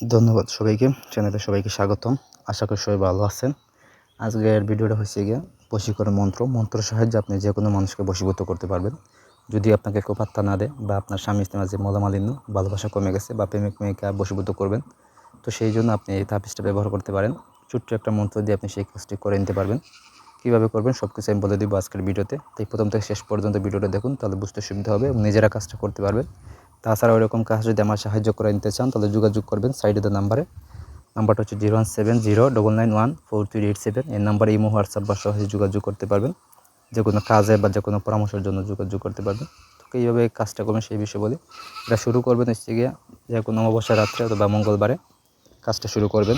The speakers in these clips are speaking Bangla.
ধন্যবাদ সবাইকে। চ্যানেলে সবাইকে স্বাগতম। আশা করি সবাই ভালো আছেন। আজকের ভিডিওটা হচ্ছে গিয়ে বশীকরণ মন্ত্রের সাহায্যে আপনি যে কোনো মানুষকে বশীভূত করতে পারবেন। যদি আপনাকে কেউ পাত্তা না দেয় বা আপনার স্বামী-স্ত্রীর মাঝে মনোমালিন্য, ভালোবাসা কমে গেছে বা প্রেমিক-প্রেমিকা বশীভূত করবেন, তো সেই জন্য আপনি এই তাবিজটা ব্যবহার করতে পারেন। ছোট্ট একটা মন্ত্র দিয়ে আপনি সেই কাজটি করে নিতে পারবেন। কীভাবে করবেন সবকিছু আমি বলে দিব আজকের ভিডিওতে। তাই প্রথম থেকে শেষ পর্যন্ত ভিডিওটা দেখুন, তাহলে বুঝতে সুবিধা হবে এবং নিজেরা কাজটা করতে পারবেন। তাছাড়া ওইরকম কাজ যদি আমার সাহায্য করে নিতে চান তাহলে যোগাযোগ করবেন সাইডে দেওয়া নাম্বারে। নাম্বারটা হচ্ছে 01709914387। এই নাম্বারে ইমো, হোয়াটসঅ্যাপ বা সহজে যোগাযোগ করতে পারবেন। যে কোনো কাজে বা যে কোনো পরামর্শের জন্য যোগাযোগ করতে পারবেন। তো কীভাবে কাজটা করবেন সেই বিষয়ে বলি। এটা শুরু করবেন হচ্ছে গিয়ে যে কোনো অমাবস্যা রাত্রে অথবা মঙ্গলবারে কাজটা শুরু করবেন।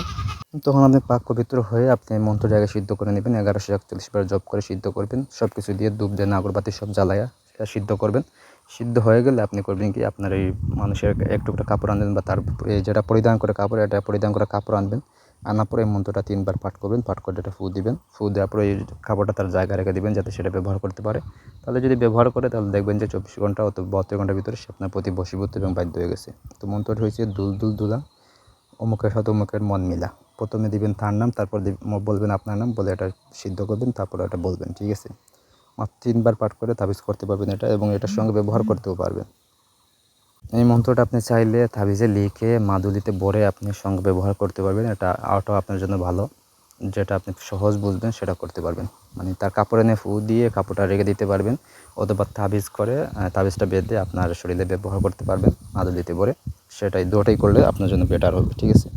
তখন আপনি পাক পবিত্র হয়ে আপনি মন্ত্রটি আগে সিদ্ধ করে নেবেন। 1141 বার জপ করে সিদ্ধ করবেন। সব কিছু দিয়ে ধূপ দিয়ে আগরবাতি সব জ্বালায়া সেটা সিদ্ধ করবেন। সিদ্ধ হয়ে গেলে আপনি করবেন কি, আপনার এই মানুষের এক টুকরা কাপড় আনবেন বা তার যেটা পরিধান করে কাপড়, এটা পরিধান করা কাপড় আনবেন। আনার পরে এই মন্ত্রটা 3 বার পাঠ করবেন। পাঠ করে এটা ফু দিবেন। ফু দেওয়ার পরে এই কাপড়টা তার জায়গায় রেখে দিবেন যাতে সেটা ব্যবহার করতে পারে। তাহলে যদি ব্যবহার করে তাহলে দেখবেন যে 24 ঘন্টা অথবা 72 ঘন্টার ভিতরে সে আপনার প্রতি বশীভূত এবং বাধ্য হয়ে গেছে। তো মন্ত্রটি হয়েছে দুল দুল দুলা, অমুকের সাথে অমুকের মন মিলা। প্রথমে দিবেন তার নাম, তারপর বলবেন আপনার নাম, বলে এটা সিদ্ধ করবেন, তারপরে এটা বলবেন, ঠিক আছে? মাত্র 3 বার পাঠ করে তাবিজ করতে পারবেন এটা, এবং এটার সঙ্গে ব্যবহার করতেও পারবেন। এই মন্ত্রটা আপনি চাইলে তাবিজে লিখে মাদুলিতে ভরে আপনি সঙ্গে ব্যবহার করতে পারবেন। এটা আওটাও আপনার জন্য ভালো। যেটা আপনি সহজ বুঝবেন সেটা করতে পারবেন। মানে তার কাপড়ে নিয়ে ফু দিয়ে কাপড়টা রেখে দিতে পারবেন, অথবা তাবিজ করে তাবিজটা বেঁধে আপনার শরীরে ব্যবহার করতে পারবেন মাদুলিতে ভরে। সেটাই দুটোই করলে আপনার জন্য বেটার হবে, ঠিক আছে?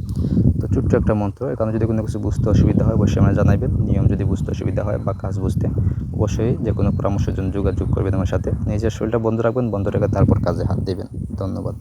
তো ছোট্ট একটা মন্ত্র, এখানে যদি কোনো কিছু বুঝতে অসুবিধা হয় অবশ্যই আমরা জানাবেন। নিয়ম যদি বুঝতে অসুবিধা হয় বা কাজ বুঝতে, অবশ্যই যে কোনো পরামর্শের জন্য যোগাযোগ করবেন আমার সাথে। নিজের শরীরটা বন্ধ রাখবেন, বন্ধ রেখে তারপর কাজে হাত দেবেন। ধন্যবাদ।